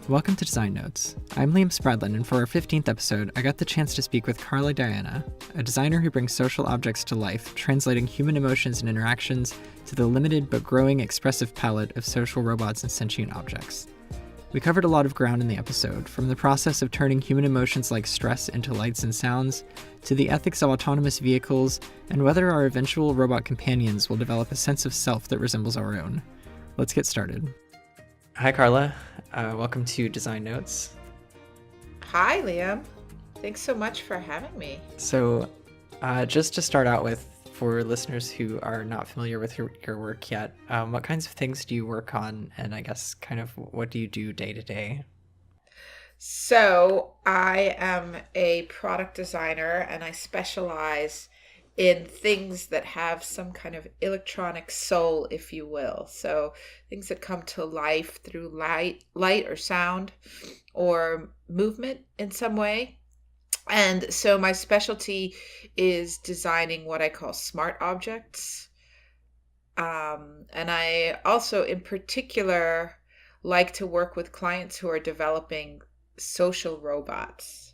Welcome to Design Notes. I'm Liam Spradlin, and for our 15th episode, I got the chance to speak with Carla Diana, a designer who brings social objects to life, translating human emotions and interactions to the limited but growing expressive palette of social robots and sentient objects. We covered a lot of ground in the episode, from the process of turning human emotions like stress into lights and sounds, to the ethics of autonomous vehicles, and whether our eventual robot companions will develop a sense of self that resembles our own. Let's get started. Hi, Carla. Welcome to Design Notes. Hi, Liam. Thanks so much for having me. So, just to start out with, for listeners who are not familiar with your work yet, what kinds of things do you work on, and I guess kind of what do you do day to day? So, I am a product designer and I specialize in things that have some kind of electronic soul, if you will. So, things that come to life through light or sound or movement in some way. And so my specialty is designing what I call smart objects. And I also, in particular, like to work with clients who are developing social robots.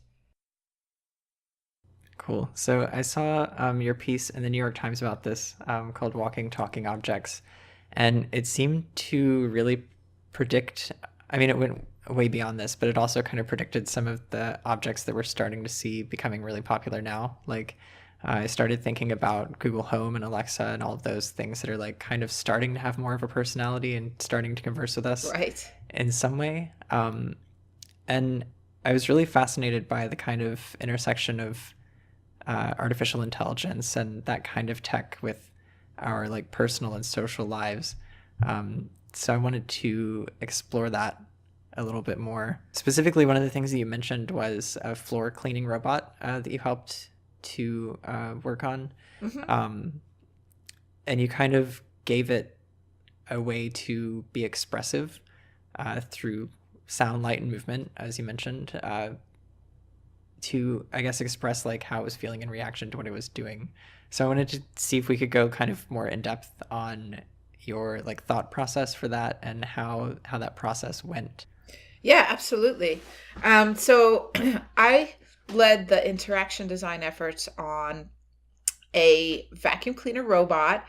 Cool. So I saw your piece in the New York Times about this called Walking, Talking Objects, and it seemed to really predict, I mean, it went way beyond this, but it also kind of predicted some of the objects that we're starting to see becoming really popular now. Like I started thinking about Google Home and Alexa and all of those things that are like kind of starting to have more of a personality and starting to converse with us Right. in some way. And I was really fascinated by the kind of intersection of artificial intelligence and that kind of tech with our like personal and social lives. So I wanted to explore that a little bit more. Specifically, one of the things that you mentioned was a floor cleaning robot that you helped to work on. Mm-hmm. And you kind of gave it a way to be expressive through sound, light, and movement, as you mentioned, to, I guess, express like how it was feeling in reaction to what it was doing. So I wanted to see if we could go kind of more in depth on your like thought process for that and how that process went. Yeah, absolutely. So I led the interaction design efforts on a vacuum cleaner robot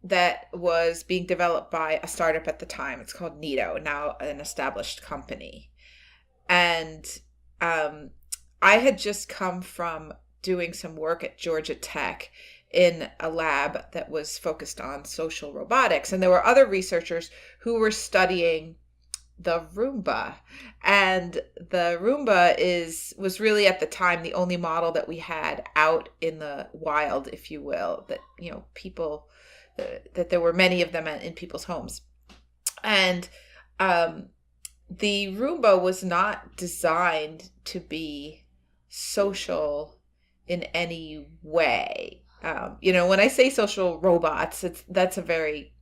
that was being developed by a startup at the time. It's called Neato, now an established company. And I had just come from doing some work at Georgia Tech in a lab that was focused on social robotics. And there were other researchers who were studying the Roomba. And the Roomba was really at the time the only model that we had out in the wild, if you will, that, people, that there were many of them in people's homes. And the Roomba was not designed to be social in any way. When I say social robots, that's a very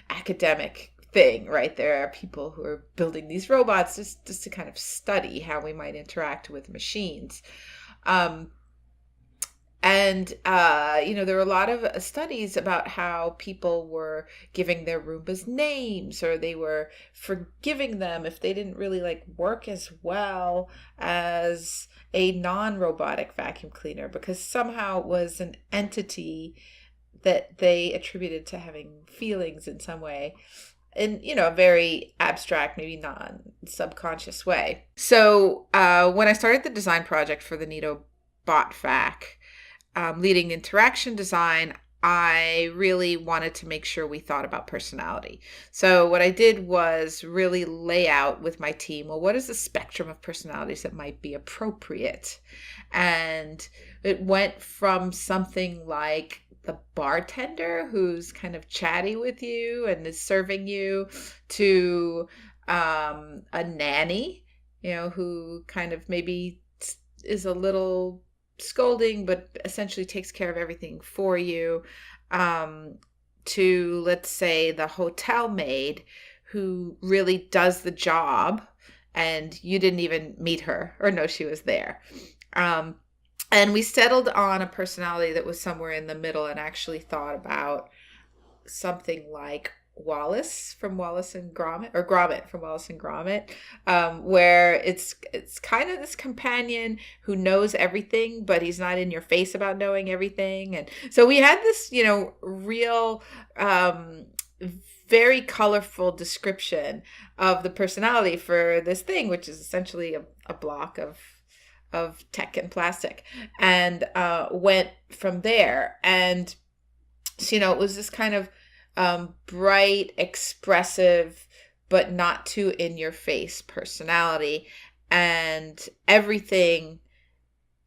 academic thing, right? There are people who are building these robots just to kind of study how we might interact with machines. There were a lot of studies about how people were giving their Roombas names, or they were forgiving them if they didn't really like work as well as a non-robotic vacuum cleaner, because somehow it was an entity that they attributed to having feelings in some way, in a very abstract, maybe non-subconscious way. So when I started the design project for the Neato bot vac, leading interaction design, I really wanted to make sure we thought about personality. So what I did was really lay out with my team, well, what is the spectrum of personalities that might be appropriate? And it went from something like the bartender who's kind of chatty with you and is serving you, to a nanny, who kind of maybe is a little scolding but essentially takes care of everything for you, to, let's say, the hotel maid who really does the job and you didn't even meet her or know she was there. And we settled on a personality that was somewhere in the middle, and actually thought about something like Wallace from Wallace and Gromit, or Gromit from Wallace and Gromit, where it's kind of this companion who knows everything, but he's not in your face about knowing everything. And so we had this, real, very colorful description of the personality for this thing, which is essentially a block of tech and plastic, and went from there. And so, it was this kind of bright, expressive, but not too in your face personality. And everything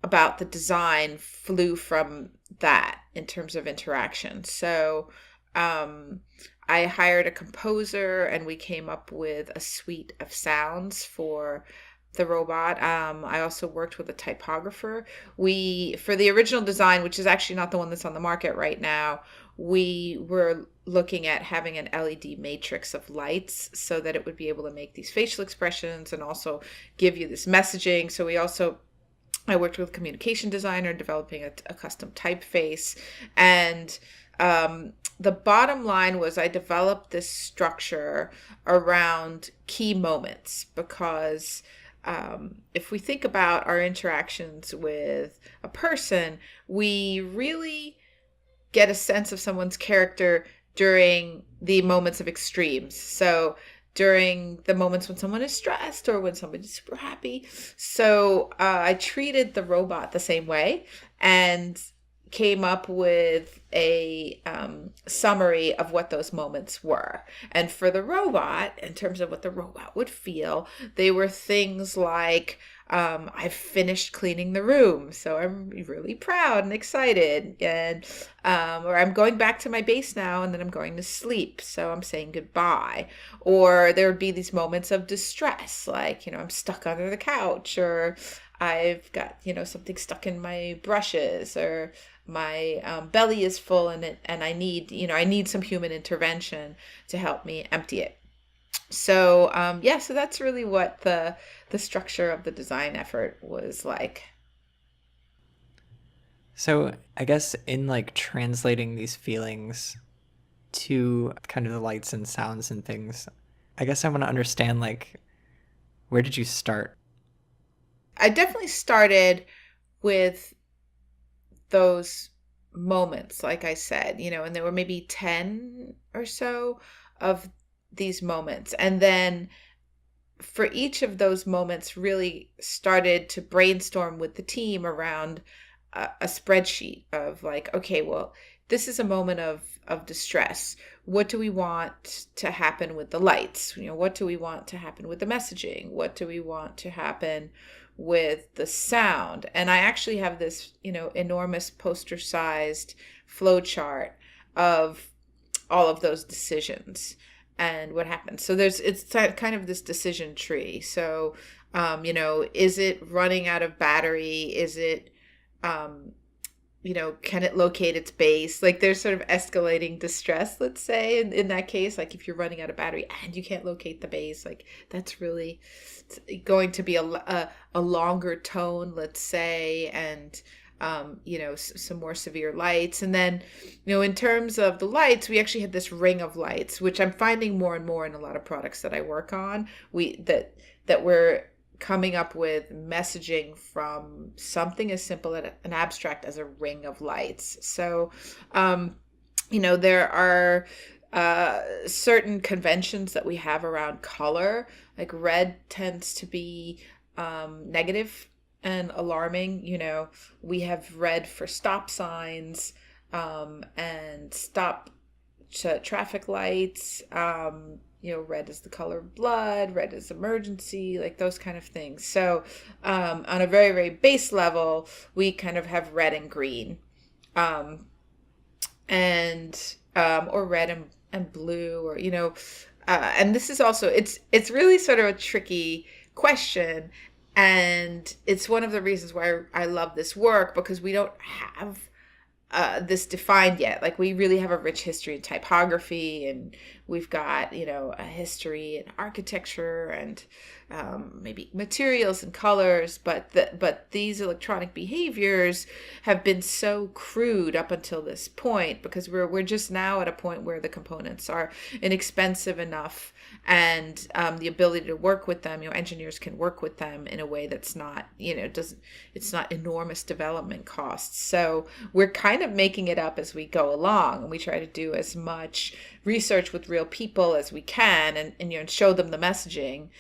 about the design flew from that in terms of interaction. So I hired a composer, and we came up with a suite of sounds for the robot. I also worked with a typographer. For the original design, which is actually not the one that's on the market right now, we were looking at having an LED matrix of lights so that it would be able to make these facial expressions and also give you this messaging. So I worked with a communication designer developing a custom typeface. And the bottom line was I developed this structure around key moments, because if we think about our interactions with a person, we really get a sense of someone's character during the moments of extremes. So during the moments when someone is stressed or when somebody's super happy. So I treated the robot the same way and came up with a summary of what those moments were. And for the robot, in terms of what the robot would feel, they were things like, I've finished cleaning the room, so I'm really proud and excited, and or I'm going back to my base now, and then I'm going to sleep, so I'm saying goodbye. Or there would be these moments of distress, like, I'm stuck under the couch, or I've got, something stuck in my brushes, or my belly is full and I need some human intervention to help me empty it. So so that's really what the structure of the design effort was like. So I guess in like translating these feelings to kind of the lights and sounds and things, I guess I want to understand, like, where did you start? I definitely started with those moments, like I said, and there were maybe 10 or so of these moments. And then for each of those moments, really started to brainstorm with the team around a spreadsheet of like, okay, well, this is a moment of distress. What do we want to happen with the lights? What do we want to happen with the messaging? What do we want to happen with the sound? And I actually have this, enormous poster-sized flow chart of all of those decisions and what happens. So it's kind of this decision tree. So, is it running out of battery? Is it, can it locate its base? Like, there's sort of escalating distress, let's say, in that case. Like, if you're running out of battery and you can't locate the base, like, that's really going to be a longer tone, let's say, and some more severe lights. And then, in terms of the lights, we actually had this ring of lights, which I'm finding more and more in a lot of products that I work on. That we're coming up with messaging from something as simple and an abstract as a ring of lights. So, there are certain conventions that we have around color. Like, red tends to be negative and alarming. We have red for stop signs and stop traffic lights. Red is the color of blood, red is emergency, like those kind of things. So on a very, very base level, we kind of have red and green, or red and blue, or and this is also, it's really sort of a tricky question. And it's one of the reasons why I love this work, because we don't have this defined yet. Like, we really have a rich history in typography, and we've got, a history in architecture and maybe materials and colors, but these electronic behaviors have been so crude up until this point, because we're just now at a point where the components are inexpensive enough, and the ability to work with them, engineers can work with them in a way that's not, it's not enormous development costs. So we're kind of making it up as we go along, and we try to do as much research with real people as we can, and show them the messaging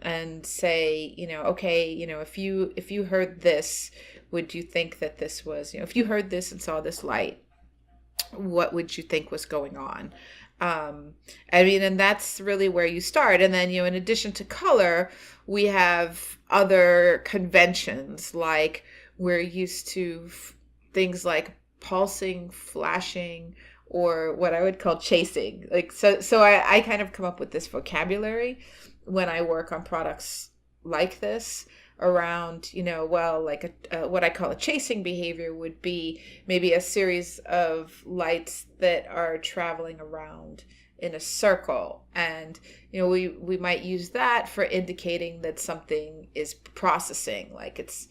and say, okay, if you heard this, would you think that this was, if you heard this and saw this light, what would you think was going on? And that's really where you start. And then, in addition to color, we have other conventions, like we're used to things like pulsing, flashing, or what I would call chasing. Like, so I kind of come up with this vocabulary when I work on products like this, around, like what I call a chasing behavior would be maybe a series of lights that are traveling around in a circle. And, we might use that for indicating that something is processing, like it's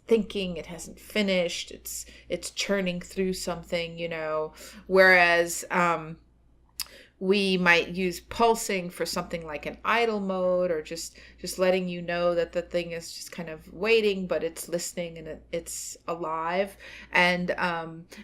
thinking, it hasn't finished, it's churning through something, whereas, we might use pulsing for something like an idle mode, or just letting you know that the thing is just kind of waiting, but it's listening and it's alive. And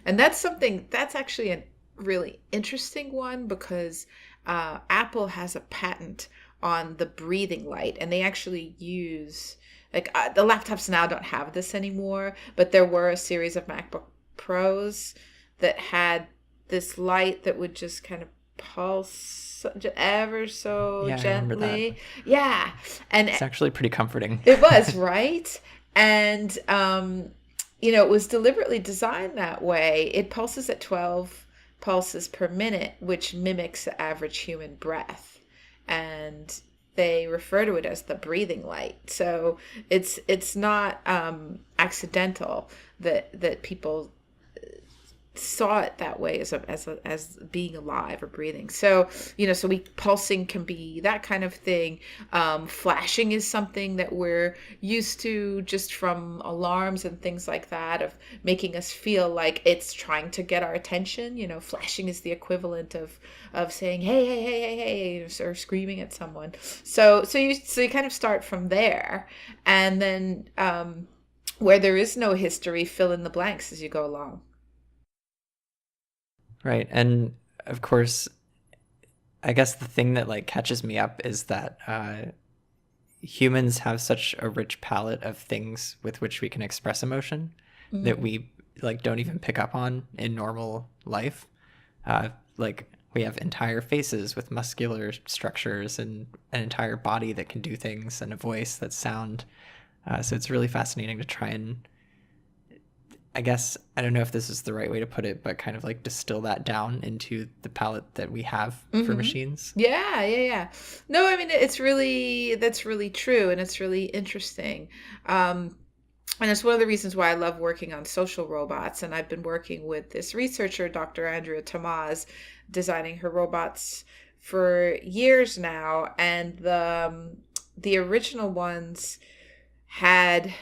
that's actually a really interesting one, because Apple has a patent on the breathing light, and they actually use, like, the laptops now don't have this anymore, but there were a series of MacBook Pros that had this light that would just kind of pulse ever so gently. Yeah. And it's actually pretty comforting. It was, right? And it was deliberately designed that way. It pulses at 12 pulses per minute, which mimics the average human breath, and they refer to it as the breathing light. So it's not accidental that people saw it that way, as being alive or breathing. So pulsing can be that kind of thing. Flashing is something that we're used to just from alarms and things like that, of making us feel like it's trying to get our attention. Flashing is the equivalent of saying hey, or screaming at someone. So you kind of start from there, and then where there is no history, fill in the blanks as you go along. Right. And of course, I guess the thing that like catches me up is that humans have such a rich palette of things with which we can express emotion that we like don't even pick up on in normal life. Like we have entire faces with muscular structures and an entire body that can do things, and a voice that's sound. So it's really fascinating to try and, I guess, I don't know if this is the right way to put it, but kind of like distill that down into the palette that we have for machines. Yeah. No, I mean, that's really true. And it's really interesting. And it's one of the reasons why I love working on social robots. And I've been working with this researcher, Dr. Andrea Tamaz, designing her robots for years now. And the original ones had,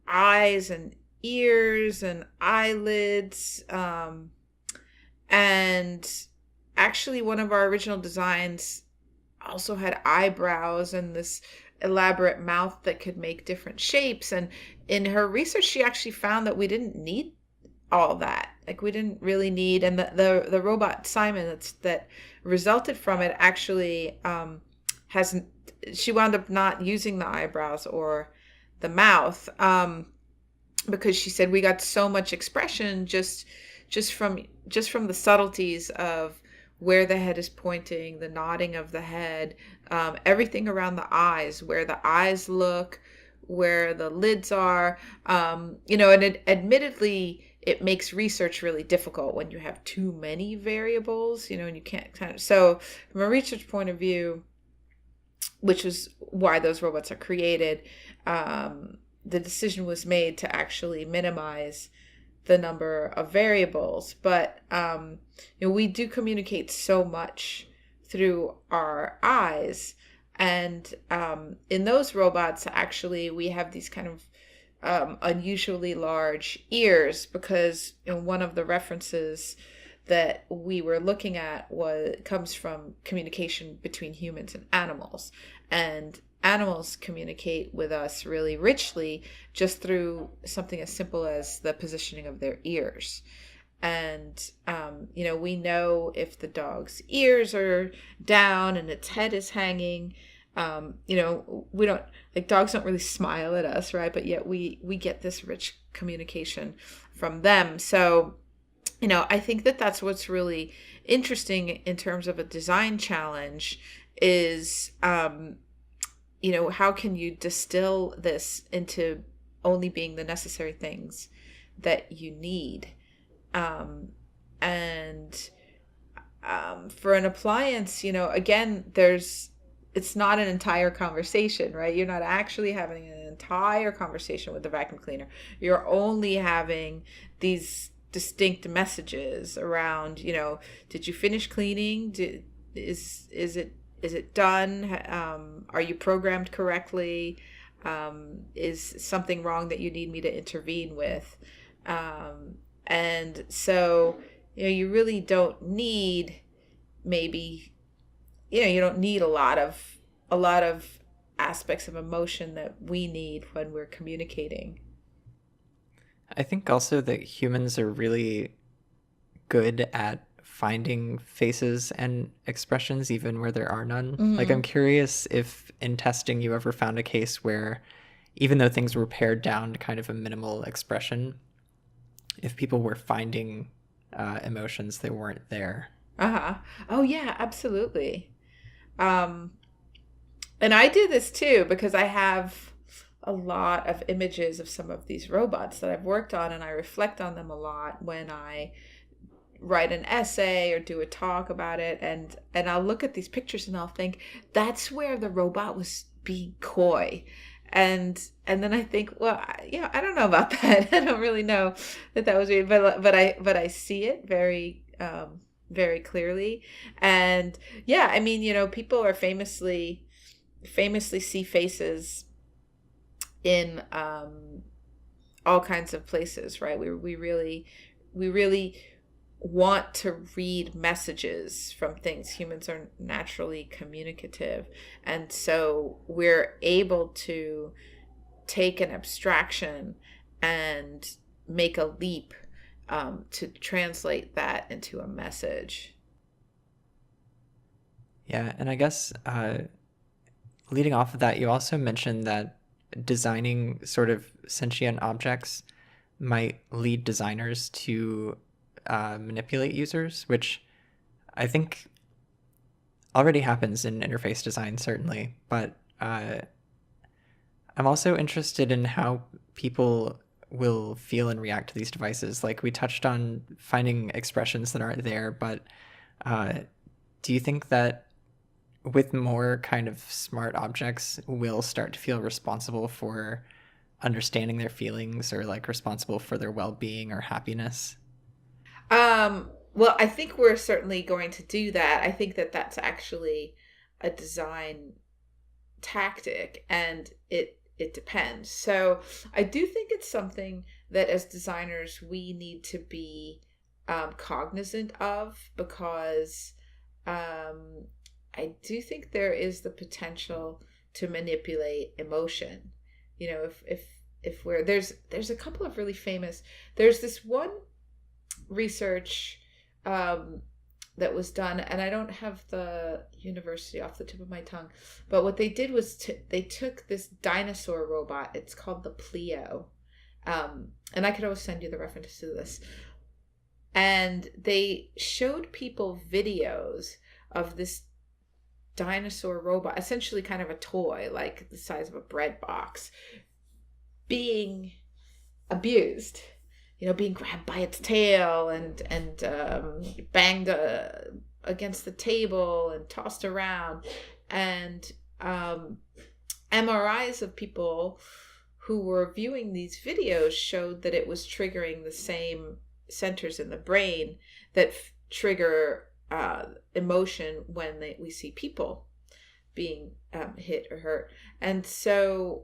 eyes and ears and eyelids, and actually one of our original designs also had eyebrows and this elaborate mouth that could make different shapes. And in her research, she actually found that we didn't need all that. Like, we didn't really need, and the robot Simon that resulted from it actually she wound up not using the eyebrows or the mouth, because she said we got so much expression just from the subtleties of where the head is pointing, the nodding of the head, everything around the eyes, where the eyes look, where the lids are, and admittedly it makes research really difficult when you have too many variables, and you can't so from a research point of view, which is why those robots are created, the decision was made to actually minimize the number of variables. But we do communicate so much through our eyes, and in those robots, actually, we have these kind of unusually large ears, because one of the references that we were looking at comes from communication between humans and animals, and animals communicate with us really richly just through something as simple as the positioning of their ears. And we know if the dog's ears are down and its head is hanging. We don't, like, dogs don't really smile at us, right? But yet we get this rich communication from them. So I think that that's what's really interesting in terms of a design challenge is, how can you distill this into only being the necessary things that you need? And for an appliance, again, it's not an entire conversation, right? You're not actually having an entire conversation with the vacuum cleaner. You're only having these distinct messages around, did you finish cleaning? Is it done? Are you programmed correctly? Is something wrong that you need me to intervene with? And so, you really don't need you don't need a lot of aspects of emotion that we need when we're communicating. I think also that humans are really good at finding faces and expressions even where there are none. Mm-hmm. Like, I'm curious if in testing you ever found a case where, even though things were pared down to kind of a minimal expression, if people were finding emotions that weren't there. Oh yeah, absolutely. And I do this too, because I have a lot of images of some of these robots that I've worked on, and I reflect on them a lot when I write an essay or do a talk about it, and I'll look at these pictures and I'll think, that's where the robot was being coy. And then I think, well, I don't know about that. I don't really know that was me, but I see it very very clearly. And yeah, I mean, people are famously see faces in all kinds of places, right? We really want to read messages from things. Humans are naturally communicative, and so we're able to take an abstraction and make a leap to translate that into a message. Yeah, and I guess leading off of that, you also mentioned that designing sort of sentient objects might lead designers to manipulate users, which I think already happens in interface design, certainly. But I'm also interested in how people will feel and react to these devices. Like, we touched on finding expressions that aren't there, but do you think that with more kind of smart objects, we'll start to feel responsible for understanding their feelings, or like responsible for their well-being or happiness? Well, I think we're certainly going to do that. I think that that's actually a design tactic, and it depends. So I do think it's something that as designers we need to be cognizant of, because I do think there is the potential to manipulate emotion. If we're there's a couple of really famous. There's this one research that was done, and I don't have the university off the tip of my tongue, but what they did was they took this dinosaur robot. It's called the Pleo, and I could always send you the reference to this. And they showed people videos of this dinosaur robot, essentially kind of a toy, like the size of a bread box, being abused, being grabbed by its tail and banged against the table and tossed around. And MRIs of people who were viewing these videos showed that it was triggering the same centers in the brain that trigger emotion when we see people being hit or hurt. And so,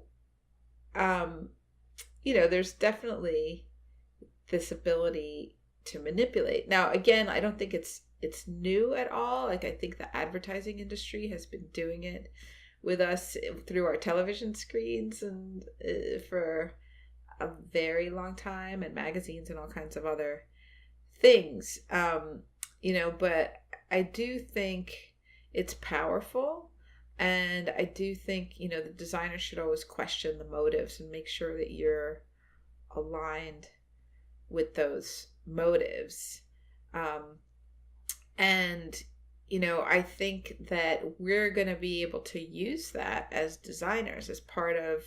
there's definitely this ability to manipulate. Now, again, I don't think it's new at all. Like, I think the advertising industry has been doing it with us through our television screens and for a very long time, and magazines and all kinds of other things. But I do think it's powerful, and I do think, the designer should always question the motives and make sure that you're aligned with those motives. And I think that we're going to be able to use that as designers as part of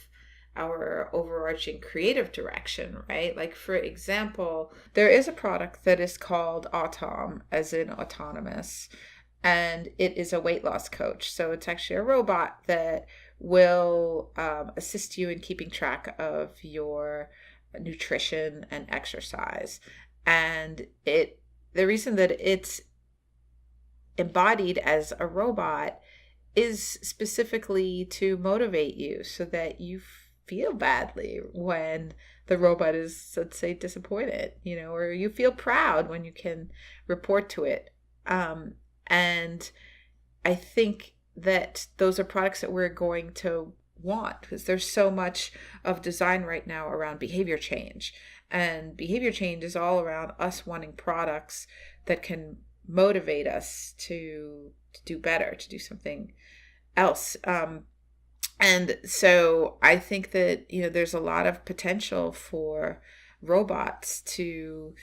our overarching creative direction, right? Like, for example, there is a product that is called Autom, as in autonomous, and it is a weight loss coach. So it's actually a robot that will assist you in keeping track of your nutrition and exercise. And the reason that it's embodied as a robot is specifically to motivate you so that you feel badly when the robot is, let's say, disappointed, or you feel proud when you can report to it. And I think that those are products that we're going to want, because there's so much of design right now around behavior change. And behavior change is all around us wanting products that can motivate us to do better, to do something else. And so I think that, there's a lot of potential for robots to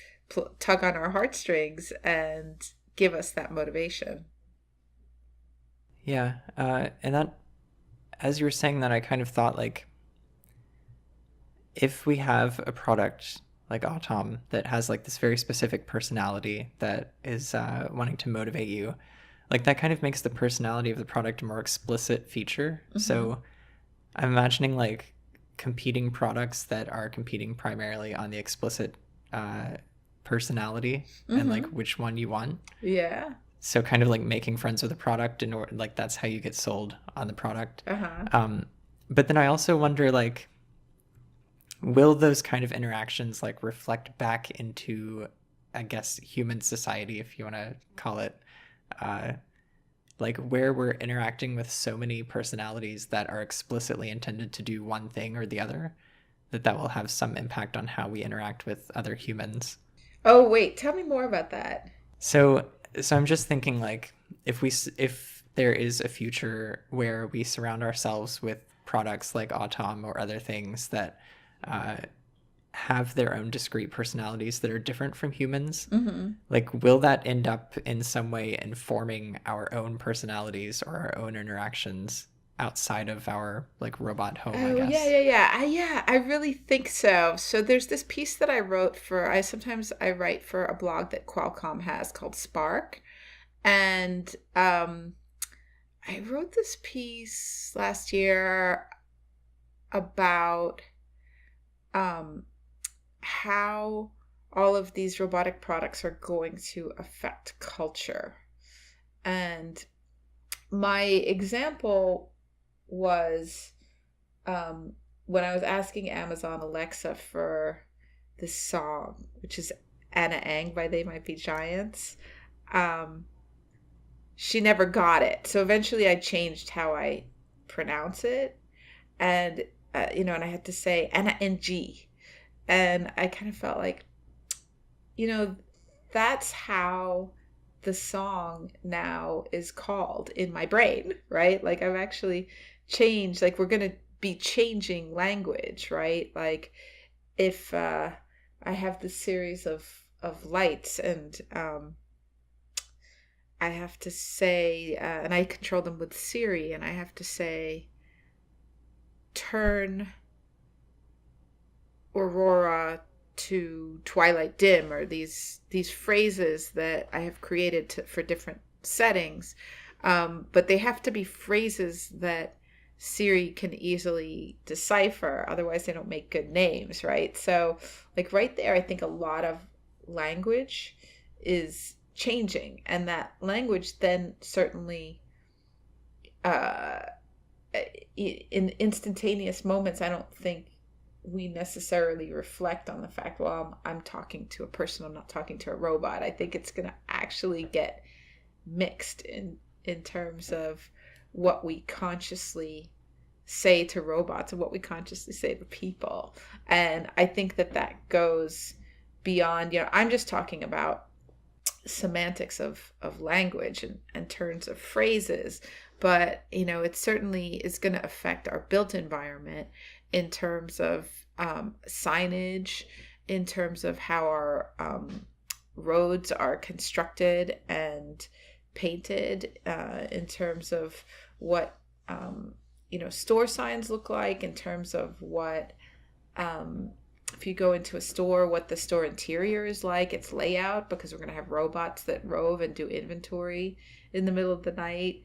tug on our heartstrings and give us that motivation. Yeah. And that, as you were saying that, I kind of thought, like, if we have a product like Autom that has like this very specific personality that is wanting to motivate you, like, that kind of makes the personality of the product a more explicit feature. Mm-hmm. So I'm imagining like competing products that are competing primarily on the explicit personality, mm-hmm. and like which one you want. Yeah. So kind of like making friends with a product, in order, like, that's how you get sold on the product. Uh-huh. But then I also wonder, like, will those kind of interactions like reflect back into, I guess, human society, if you want to call it, like, where we're interacting with so many personalities that are explicitly intended to do one thing or the other, that will have some impact on how we interact with other humans. Oh, wait, tell me more about that. So I'm just thinking, like, if there is a future where we surround ourselves with products like Autom or other things that have their own discrete personalities that are different from humans, mm-hmm. like, will that end up in some way informing our own personalities or our own interactions outside of our, like, robot home, I guess? Yeah, I really think so. So there's this piece that I wrote sometimes I write for a blog that Qualcomm has called Spark. And I wrote this piece last year about how all of these robotic products are going to affect culture. And my example was when I was asking Amazon Alexa for this song, which is Anna Ang by They Might Be Giants. She never got it. So eventually I changed how I pronounce it. And, and I had to say Anna Ng. And I kind of felt like, that's how the song now is called in my brain, right? Like, I've actually changed, like, we're going to be changing language, right? Like, if I have this series of lights, and I have to say, and I control them with Siri, and I have to say, turn Aurora to twilight dim, or these phrases that I have created for different settings, but they have to be phrases that Siri can easily decipher. Otherwise, they don't make good names, right? So, like right there, I think a lot of language is changing, and that language then certainly, uh, in instantaneous moments, I don't think we necessarily reflect on the fact, well, I'm talking to a person, I'm not talking to a robot. I think it's going to actually get mixed in terms of what we consciously say to robots and what we consciously say to people. And I think that that goes beyond, I'm just talking about semantics of language and turns of phrases, but it certainly is going to affect our built environment in terms of signage, in terms of how our roads are constructed and painted, in terms of what store signs look like, in terms of what if you go into a store, what the store interior is like, its layout, because we're going to have robots that rove and do inventory in the middle of the night,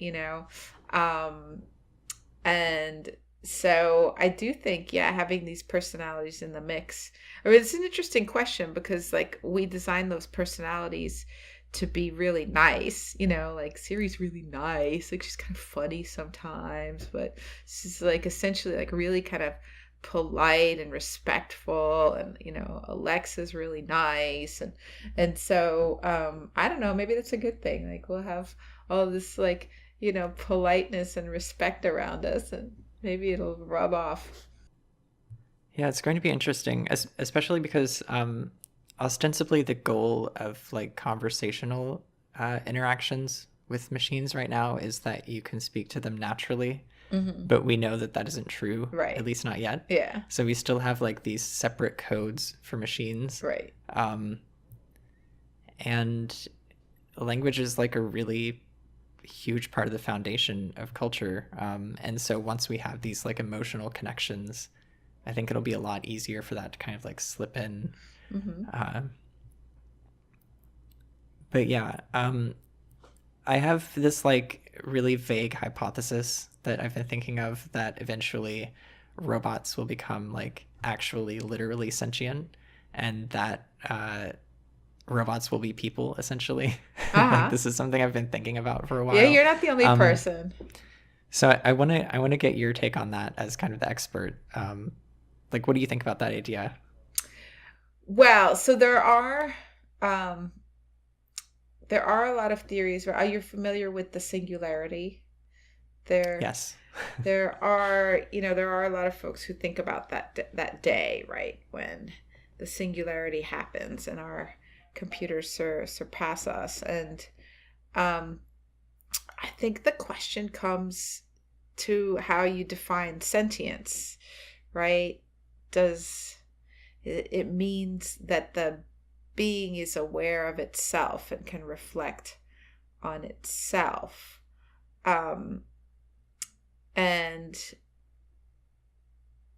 and so I do think, having these personalities in the mix. I mean, it's an interesting question because, like, we design those personalities to be really nice, like Siri's really nice, like she's kind of funny sometimes, but she's like essentially like really kind of polite and respectful, and Alexa's really nice, and so I don't know, maybe that's a good thing. Like we'll have all this like politeness and respect around us, and maybe it'll rub off. Yeah, it's going to be interesting, especially because ostensibly the goal of like conversational interactions with machines right now is that you can speak to them naturally, Mm-hmm. but we know that that isn't true, at Right. least not yet. Yeah. So we still have like these separate codes for machines. Right. And language is like a really huge part of the foundation of culture. And so once we have these like emotional connections, I think it'll be a lot easier for that to kind of like slip in. Mm-hmm. But yeah, I have this like really vague hypothesis that I've been thinking of, that eventually robots will become like actually literally sentient, and that robots will be people essentially. Like Uh-huh. this is something I've been thinking about for a Yeah, while. you're not the only person. So I want to get your take on that as kind of the expert. Like, what do you think about that idea? Well, so um there are a lot of theories. Are you familiar with the singularity? There Yes. there are a lot of folks who think about that day, right, when the singularity happens and our computers surpass us. And um, I think the question comes to how you define sentience, right? Does it means that the being is aware of itself and can reflect on itself? Um, and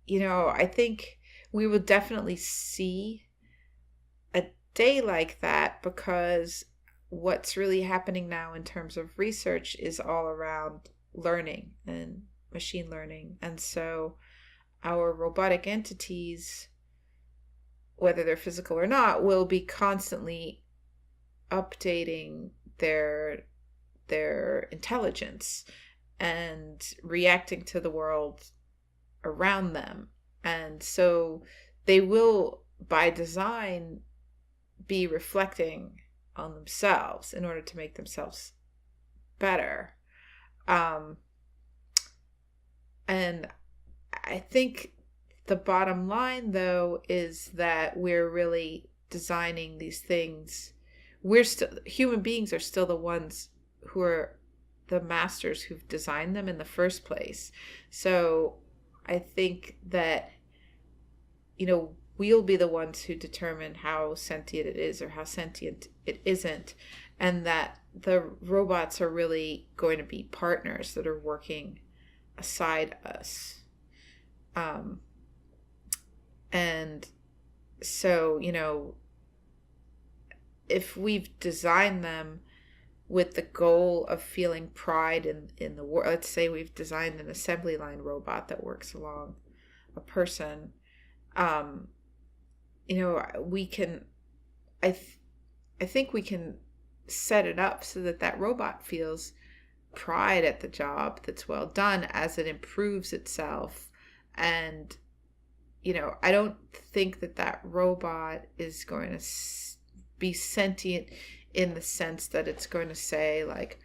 I think we will definitely see a day like that, because what's really happening now in terms of research is all around learning and machine learning. And so our robotic entities, whether they're physical or not, will be constantly updating their intelligence and reacting to the world around them. And so they will, by design, be reflecting on themselves in order to make themselves better. Um, and I think the bottom line, though, is that we're really designing these things. Human beings are still the ones who are the masters who've designed them in the first place. So I think that, we'll be the ones who determine how sentient it is or how sentient it isn't. And that the robots are really going to be partners that are working aside us. And so, if we've designed them with the goal of feeling pride in the work. Let's say we've designed an assembly line robot that works along a person. We can, I think we can set it up so that robot feels pride at the job that's well done as it improves itself. And I don't think that robot is going to be sentient in the sense that it's going to say, like,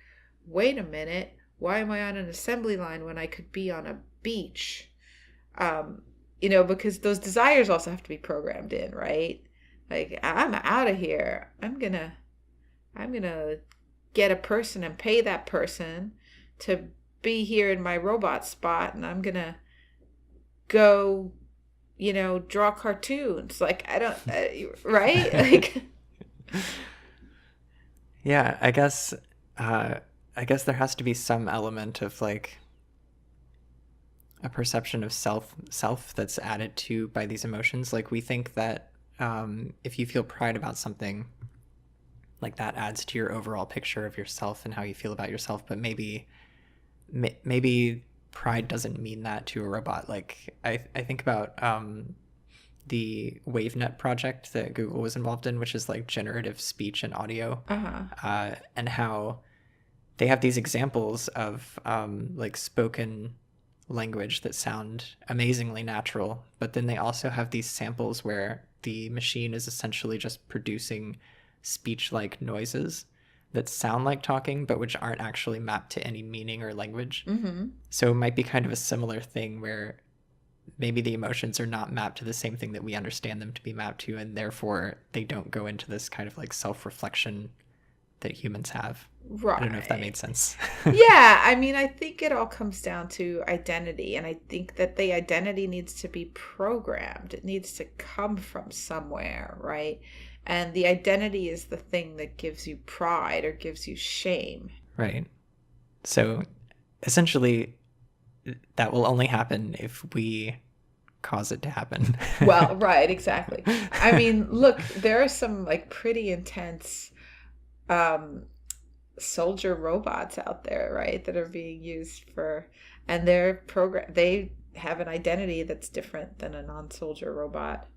wait a minute, why am I on an assembly line when I could be on a beach? Because those desires also have to be programmed in, right? Like, I'm out of here. I'm gonna get a person and pay that person to be here in my robot spot, and I'm gonna go, draw cartoons. Like, I don't, right? Like, Yeah, I guess there has to be some element of like a perception of self that's added to by these emotions. Like, we think that if you feel pride about something, like, that adds to your overall picture of yourself and how you feel about yourself. But maybe pride doesn't mean that to a robot. Like, I think about the WaveNet project that Google was involved in, which is like generative speech and audio, and how they have these examples of like spoken language that sound amazingly natural, but then they also have these samples where the machine is essentially just producing speech-like noises that sound like talking, but which aren't actually mapped to any meaning or language. mm-hmm. So it might be kind of a similar thing where maybe the emotions are not mapped to the same thing that we understand them to be mapped to, and therefore they don't go into this kind of like self-reflection that humans have. Right. I don't know if that made sense. Yeah, I mean, I think it all comes down to identity, and I think that the identity needs to be programmed. It needs to come from somewhere, right? And the identity is the thing that gives you pride or gives you shame. Right. So essentially, that will only happen if we cause it to happen. Well, right, exactly. I mean, look, there are some like pretty intense soldier robots out there, right, that are being used and they have an identity that's different than a non-soldier robot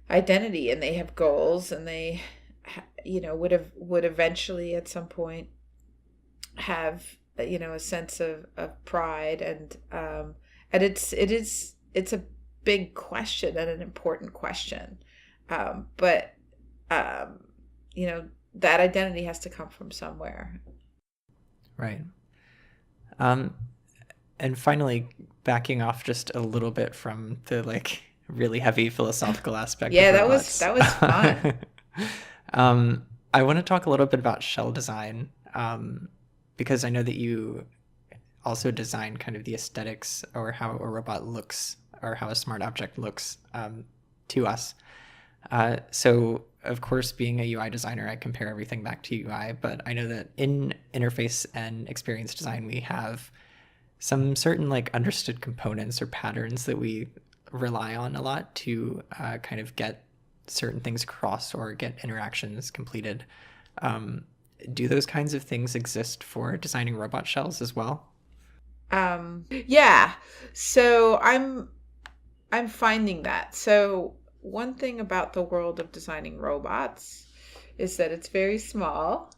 identity, and they have goals, and they would eventually at some point have a sense of pride, and it's a big question and an important question, but that identity has to come from somewhere. Right. And finally, backing off just a little bit from the like really heavy philosophical aspect. Yeah, of that robots. was fun. I want to talk a little bit about shell design, because I know that you also design kind of the aesthetics or how a robot looks or how a smart object looks to us. So of course, being a UI designer, I compare everything back to UI, but I know that in interface and experience design, we have some certain like understood components or patterns that we rely on a lot to kind of get certain things across or get interactions completed. Do those kinds of things exist for designing robot shells as well? Yeah. So I'm finding that. So one thing about the world of designing robots is that it's very small,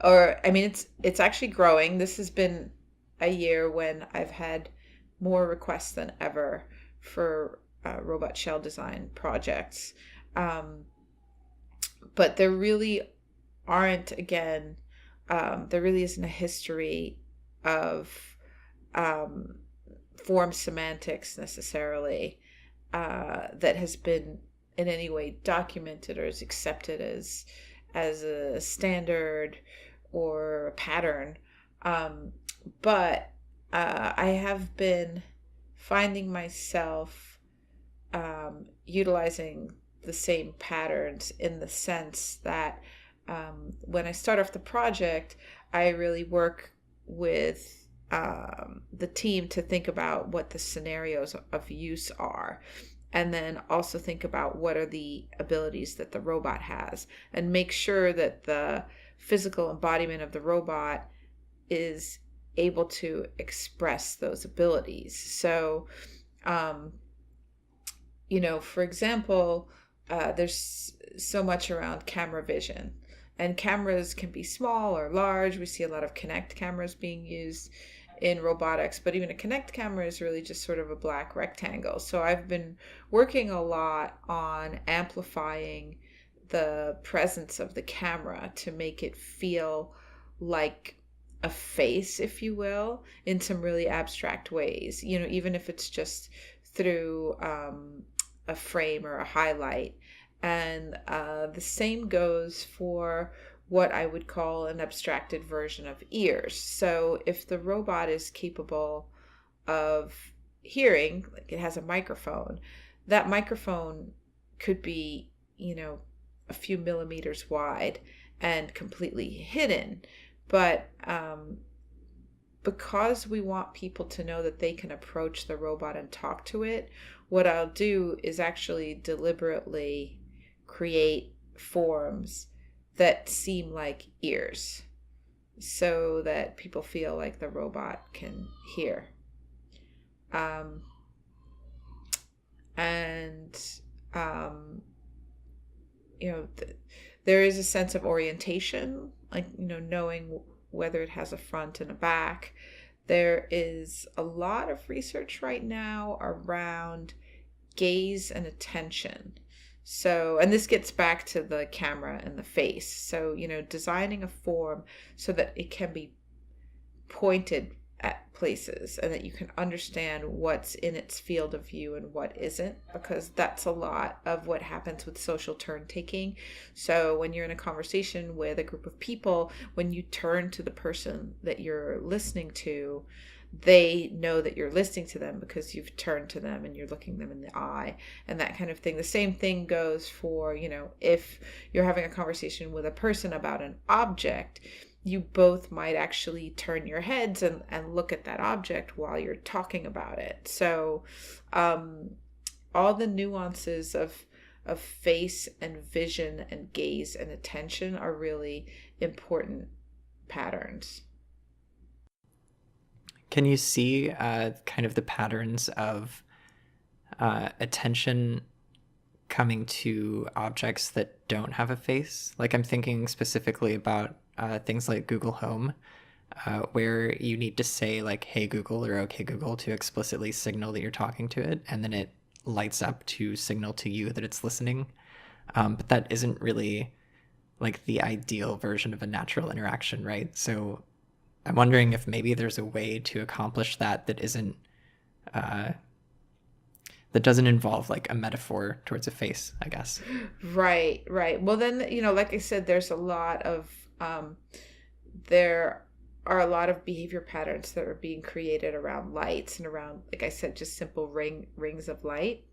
or I mean, it's actually growing. This has been a year when I've had more requests than ever for robot shell design projects. But there really aren't, again, there really isn't a history of form semantics necessarily that has been in any way documented or is accepted as a standard or a pattern. But I have been finding myself utilizing the same patterns, in the sense that when I start off the project, I really work with the team to think about what the scenarios of use are, and then also think about what are the abilities that the robot has, and make sure that the physical embodiment of the robot is able to express those abilities. So, um, for example, there's so much around camera vision, and cameras can be small or large. We see a lot of Kinect cameras being used in robotics, but even a Kinect camera is really just sort of a black rectangle. So I've been working a lot on amplifying the presence of the camera to make it feel like a face, if you will, in some really abstract ways, even if it's just through a frame or a highlight. And the same goes for what I would call an abstracted version of ears. So if the robot is capable of hearing, like it has a microphone, that microphone could be, a few millimeters wide and completely hidden. But because we want people to know that they can approach the robot and talk to it, what I'll do is actually deliberately create forms that seem like ears so that people feel like the robot can hear. And there is a sense of orientation, like, knowing whether it has a front and a back. There is a lot of research right now around gaze and attention. So, and this gets back to the camera and the face. So, designing a form so that it can be pointed at places and that you can understand what's in its field of view and what isn't, because that's a lot of what happens with social turn taking. So when you're in a conversation with a group of people, when you turn to the person that you're listening to, they know that you're listening to them because you've turned to them and you're looking them in the eye and that kind of thing. The same thing goes for, if you're having a conversation with a person about an object, you both might actually turn your heads and look at that object while you're talking about it. So all the nuances of face and vision and gaze and attention are really important patterns. Can you see kind of the patterns of attention coming to objects that don't have a face? Like, I'm thinking specifically about things like Google Home, where you need to say like, hey Google or okay Google to explicitly signal that you're talking to it, and then it lights up to signal to you that it's listening. But that isn't really like the ideal version of a natural interaction, right? So I'm wondering if maybe there's a way to accomplish that isn't that doesn't involve like a metaphor towards a face, I guess. Right. Well, then, like I said, there are a lot of behavior patterns that are being created around lights and around, like I said, just simple rings of light.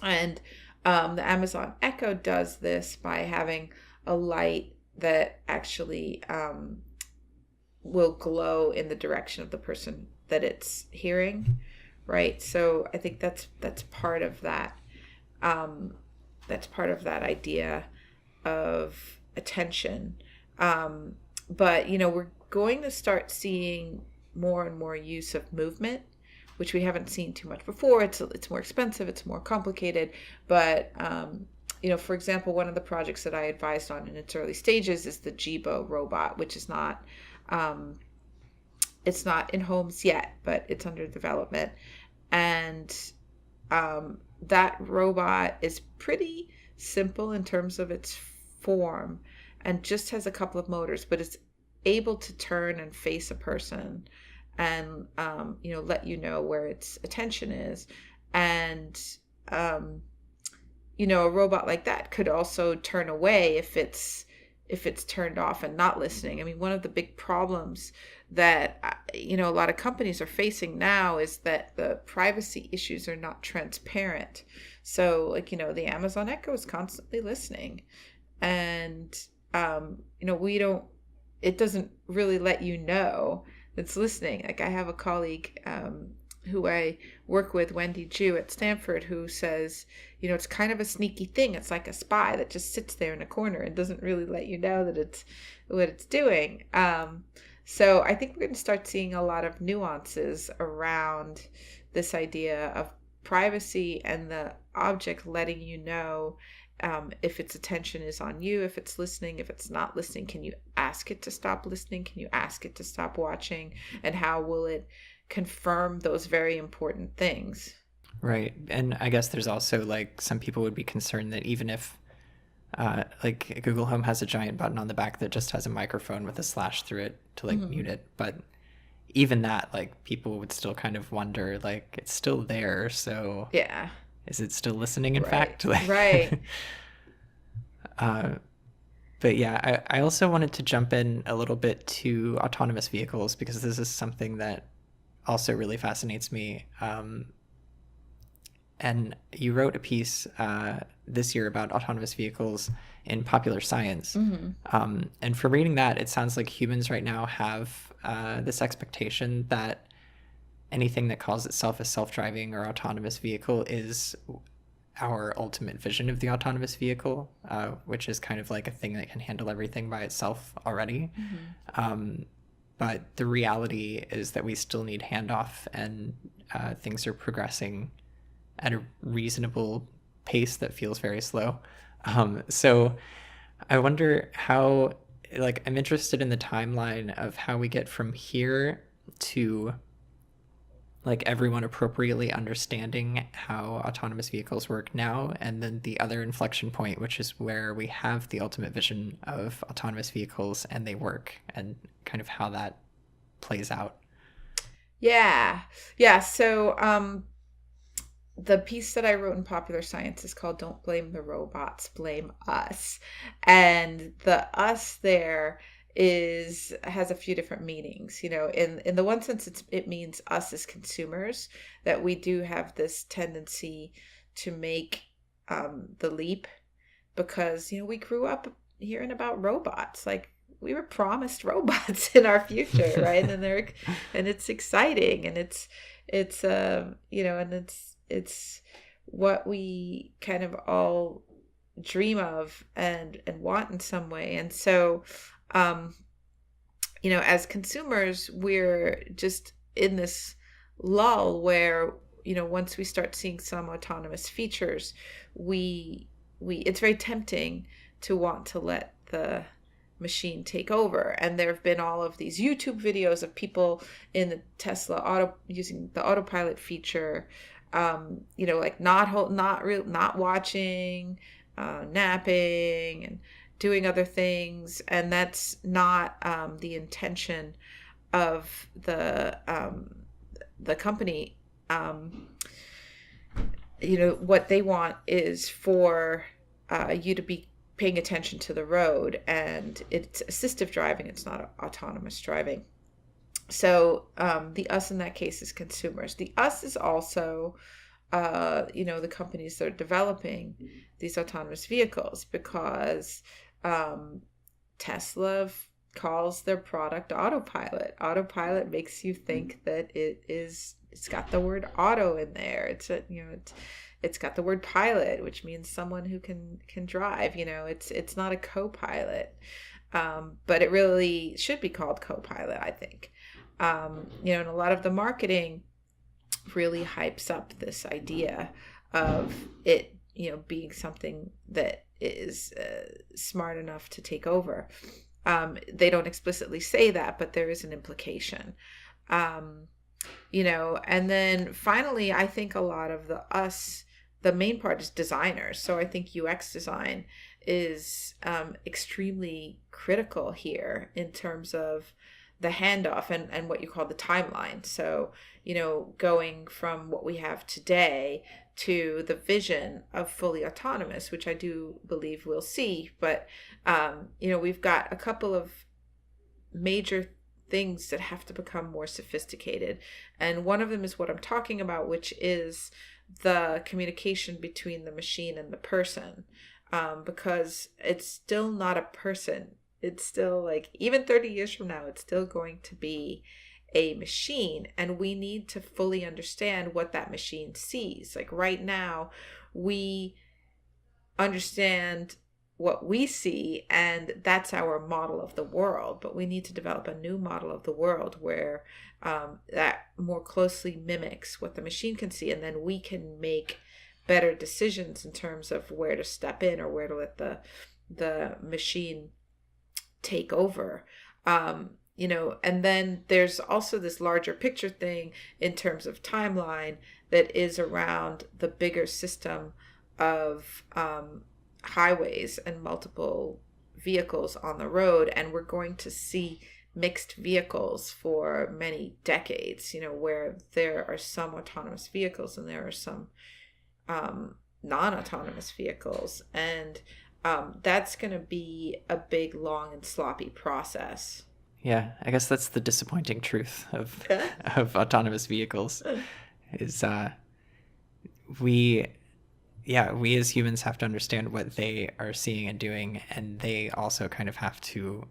And the Amazon Echo does this by having a light that actually will glow in the direction of the person that it's hearing, right? So I think that's part of that. That's part of that idea of attention. But we're going to start seeing more and more use of movement, which we haven't seen too much before. It's more expensive, it's more complicated, but for example, one of the projects that I advised on in its early stages is the Jibo robot, which is not it's not in homes yet, but it's under development. And that robot is pretty simple in terms of its form and just has a couple of motors, but it's able to turn and face a person and let you know where its attention is. And a robot like that could also turn away if it's turned off and not listening. I mean, one of the big problems that a lot of companies are facing now is that the privacy issues are not transparent. So like, the Amazon Echo is constantly listening, and it doesn't really let you know it's listening. Like, I have a colleague who I work with, Wendy Jew at Stanford, who says, it's kind of a sneaky thing. It's like a spy that just sits there in a corner and doesn't really let you know that it's what it's doing. So I think we're going to start seeing a lot of nuances around this idea of privacy and the object letting you know if its attention is on you, if it's listening, if it's not listening. Can you ask it to stop listening? Can you ask it to stop watching? And how will it confirm those very important things? Right. And I guess there's also like some people would be concerned that even if like Google Home has a giant button on the back that just has a microphone with a slash through it to like mute it, but even that, like, people would still kind of wonder, like, it's still there, so Yeah. is it still listening in Right. fact? Like, Right. but yeah, I also wanted to jump in a little bit to autonomous vehicles because this is something that also really fascinates me. And you wrote a piece this year about autonomous vehicles in Popular Science. And from reading that, it sounds like humans right now have this expectation that anything that calls itself a self-driving or autonomous vehicle is our ultimate vision of the autonomous vehicle, which is kind of like a thing that can handle everything by itself already. But the reality is that we still need handoff, and things are progressing at a reasonable pace that feels very slow. So I wonder how, like, I'm interested in the timeline of how we get from here to like everyone appropriately understanding how autonomous vehicles work now, and then the other inflection point, which is where we have the ultimate vision of autonomous vehicles and they work, and kind of how that plays out. Yeah. So the piece that I wrote in Popular Science is called "Don't Blame the Robots, Blame Us," and the "us" there has a few different meanings. In the one sense, it means us as consumers, that we do have this tendency to make the leap because we grew up hearing about robots. Like, we were promised robots in our future, right? And it's exciting, and it's and it's what we kind of all dream of and want in some way. And so as consumers, we're just in this lull where once we start seeing some autonomous features, we it's very tempting to want to let the machine take over. And there have been all of these YouTube videos of people in the Tesla using the autopilot feature, like not watching, napping, and doing other things. And that's not the intention of the company. What they want is for you to be paying attention to the road, and it's assistive driving. It's not autonomous driving. So the us in that case is consumers. The us is also the companies that are developing these autonomous vehicles, because Tesla calls their product autopilot. Autopilot makes you think that it's got the word auto in there. It's got the word pilot, which means someone who can drive. It's not a co-pilot, but it really should be called co-pilot, I think. And a lot of the marketing really hypes up this idea of it, being something that is smart enough to take over. They don't explicitly say that, but there is an implication. And then finally, I think a lot of the main part is designers. So I think UX design is extremely critical here in terms of the handoff and what you call the timeline. So, going from what we have today to the vision of fully autonomous, which I do believe we'll see. But, we've got a couple of major things that have to become more sophisticated. And one of them is what I'm talking about, which is the communication between the machine and the person, because it's still not a person. It's still, like, even 30 years from now, it's still going to be a machine, and we need to fully understand what that machine sees. Like right now, we understand what we see, and that's our model of the world, but we need to develop a new model of the world where that more closely mimics what the machine can see, and then we can make better decisions in terms of where to step in or where to let the machine take over. And then there's also this larger picture thing in terms of timeline that is around the bigger system of highways and multiple vehicles on the road, and we're going to see mixed vehicles for many decades, where there are some autonomous vehicles and there are some non-autonomous vehicles, and that's going to be a big, long, and sloppy process. Yeah, I guess that's the disappointing truth of of autonomous vehicles is we as humans have to understand what they are seeing and doing, and they also kind of have to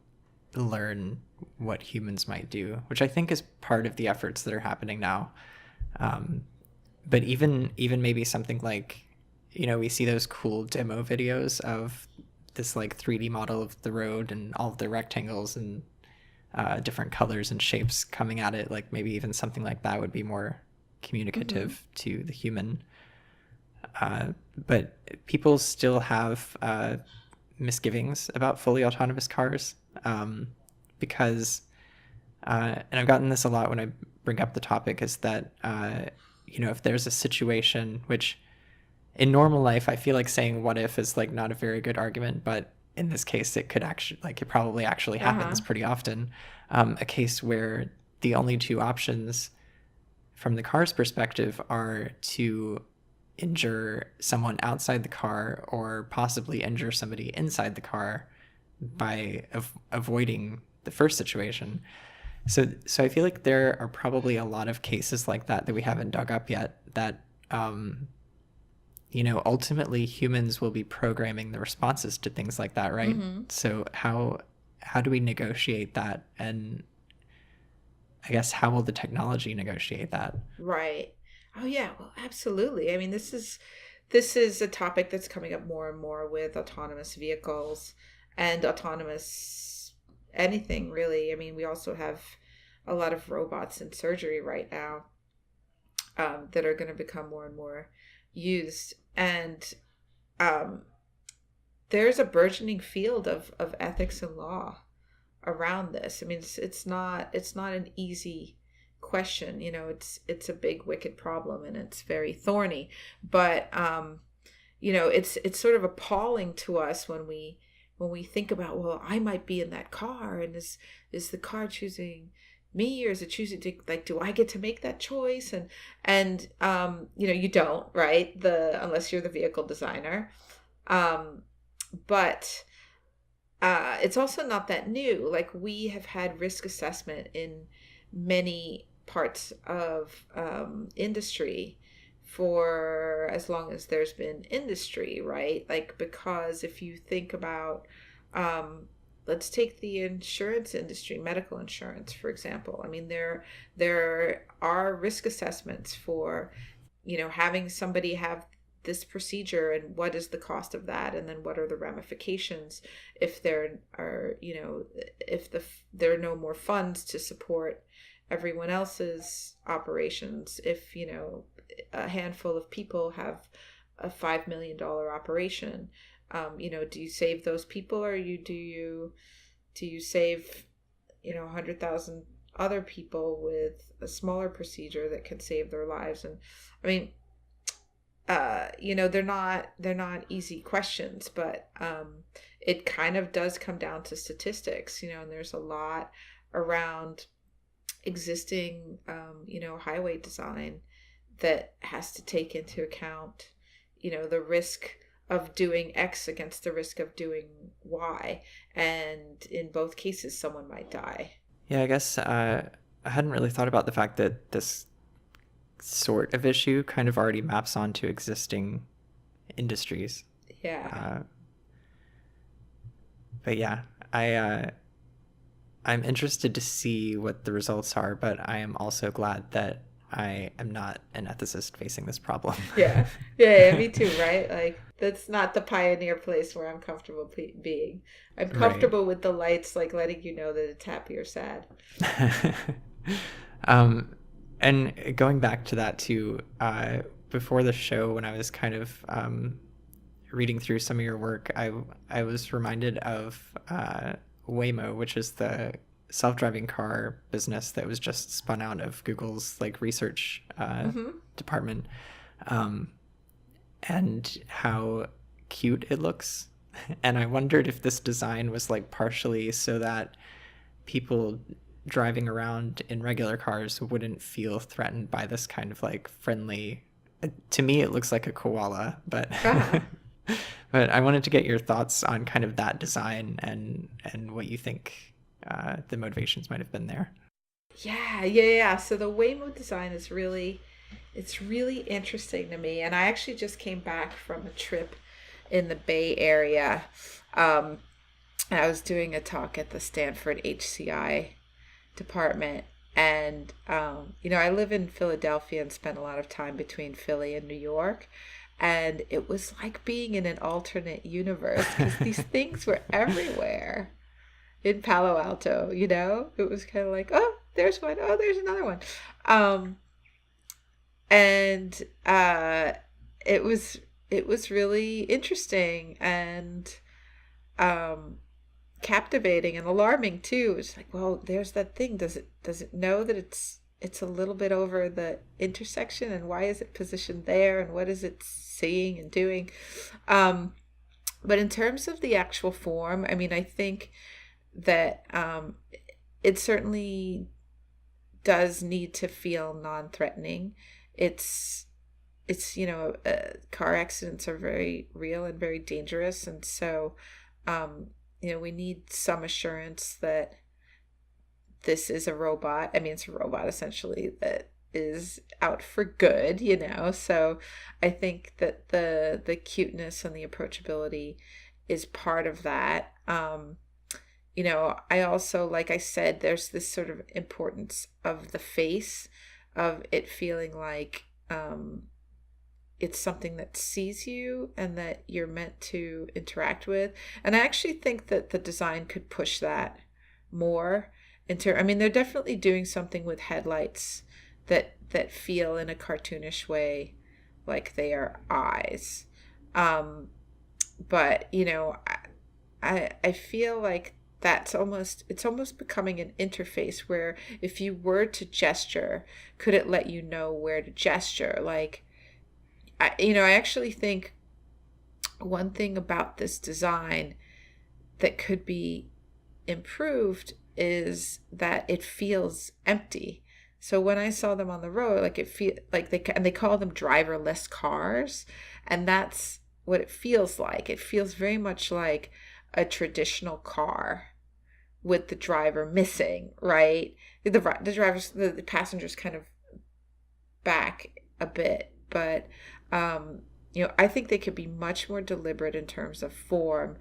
learn what humans might do, which I think is part of the efforts that are happening now. But even maybe something like, we see those cool demo videos of this like 3D model of the road and all of the rectangles and different colors and shapes coming at it. Like maybe even something like that would be more communicative to the human. But people still have misgivings about fully autonomous cars because, and I've gotten this a lot when I bring up the topic, is that, if there's a situation which in normal life, I feel like saying what if is like not a very good argument, but in this case, it could actually, like, it probably actually happens pretty often. A case where the only two options from the car's perspective are to injure someone outside the car or possibly injure somebody inside the car by avoiding the first situation. So I feel like there are probably a lot of cases like that we haven't dug up yet that, ultimately humans will be programming the responses to things like that, right? So how do we negotiate that? And I guess how will the technology negotiate that? Right. Oh yeah, well, absolutely. I mean, this is a topic that's coming up more and more with autonomous vehicles and autonomous anything, really. I mean, we also have a lot of robots in surgery right now that are going to become more and more used. And there's a burgeoning field of ethics and law around this. I mean, it's not an easy question. It's a big, wicked problem, and it's very thorny. But it's sort of appalling to us when we think about, well, I might be in that car, and is the car choosing me, or is it choosing to, like, do I get to make that choice? And you don't, right? Unless you're the vehicle designer. But it's also not that new. Like, we have had risk assessment in many parts of industry for as long as there's been industry, right? Like, because if you think about, let's take the insurance industry, medical insurance, for example. I mean, there are risk assessments for, having somebody have this procedure, and what is the cost of that, and then what are the ramifications if there are, if there are no more funds to support everyone else's operations, if a handful of people have a $5 million operation, do you save those people, or do you save 100,000 other people with a smaller procedure that can save their lives? And I mean, they're not easy questions, but it kind of does come down to statistics, and there's a lot around existing, highway design that has to take into account, the risk of doing X against the risk of doing Y. And in both cases, someone might die. Yeah, I guess I hadn't really thought about the fact that this sort of issue kind of already maps onto existing industries. Yeah. But yeah, I I'm interested to see what the results are, but I am also glad that I am not an ethicist facing this problem. Yeah. Yeah, me too, right? Like that's not the pioneer place where I'm comfortable being. I'm Right. comfortable with the lights like letting you know that it's happy or sad. um, and going back to that too, before the show, when I was kind of reading through some of your work, I was reminded of WayMo, which is the self-driving car business that was just spun out of Google's like research Hmm. department, um, and how cute it looks. And I wondered if this design was like partially so that people driving around in regular cars wouldn't feel threatened by this kind of like friendly. To me, it looks like a koala, but Uh-huh. but I wanted to get your thoughts on kind of that design and what you think the motivations might have been there. Yeah. So the Waymo design is it's really interesting to me. And I actually just came back from a trip in the Bay Area. Um, and I was doing a talk at the Stanford HCI department. And, I live in Philadelphia and spent a lot of time between Philly and New York. And it was like being in an alternate universe because these things were everywhere in Palo Alto, It was kind of like, oh, there's one. Oh, there's another one. Um, and it was it was really interesting and um, captivating and alarming too. It's like, well, there's that thing. Does it know that it's a little bit over the intersection, and why is it positioned there, and what is it seeing and doing? Um, but in terms of the actual form, I mean, I think that it certainly does need to feel non-threatening. It's car accidents are very real and very dangerous, and so we need some assurance that this is a robot. I mean, it's a robot essentially that is out for good, So I think that the cuteness and the approachability is part of that. I also, like I said, there's this sort of importance of the face, of it feeling like it's something that sees you and that you're meant to interact with. And I actually think that the design could push that more I mean, they're definitely doing something with headlights that feel in a cartoonish way like they are eyes. Um, but I feel like it's almost becoming an interface where if you were to gesture, could it let you know where to gesture? Like I actually think one thing about this design that could be improved is that it feels empty. So when I saw them on the road, like it feel like they call them driverless cars, and that's what it feels like. It feels very much like a traditional car with the driver missing, right? The passengers kind of back a bit, but I think they could be much more deliberate in terms of form,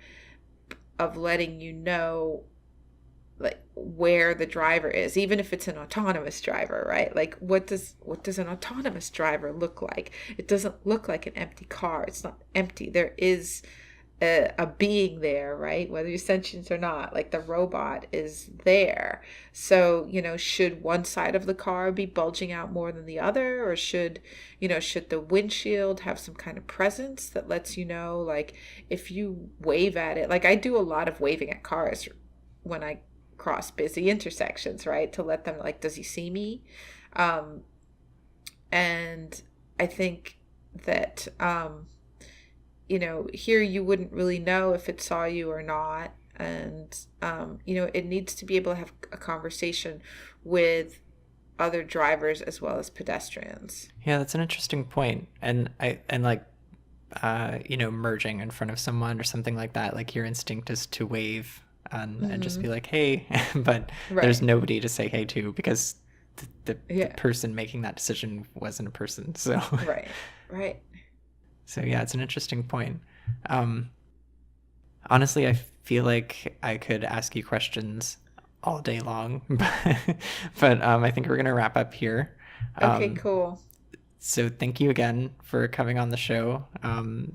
of letting you know like where the driver is, even if it's an autonomous driver, right? Like what does an autonomous driver look like? It doesn't look like an empty car. It's not empty. There is a being there, right? Whether you're sentient or not, like the robot is there. So, should one side of the car be bulging out more than the other? Or should the windshield have some kind of presence that lets you know, like if you wave at it, like I do a lot of waving at cars when I cross busy intersections, right? To let them like, does he see me? Um, and I think that, here you wouldn't really know if it saw you or not. And, it needs to be able to have a conversation with other drivers as well as pedestrians. Yeah, that's an interesting point. And like merging in front of someone or something like that, like your instinct is to wave and just be Hmm. like, hey, but there's Right. nobody to say hey to because the Yeah. person making that decision wasn't a person. So Right. Right. so yeah, it's an interesting point. Um, Honestly, I feel like I could ask you questions all day long. But I think we're going to wrap up here. Okay, Um, cool. so thank you again for coming on the show.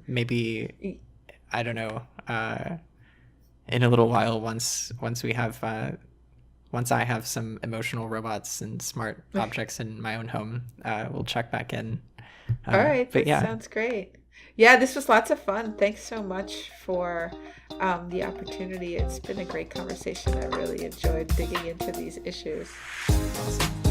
Maybe, Y- I don't know, in a little while, once we have once I have some emotional robots and smart objects in my own home, we'll check back in. All right, But that yeah, sounds great. Yeah, this was lots of fun. Thanks so much for the opportunity. It's been a great conversation. I really enjoyed digging into these issues. awesome.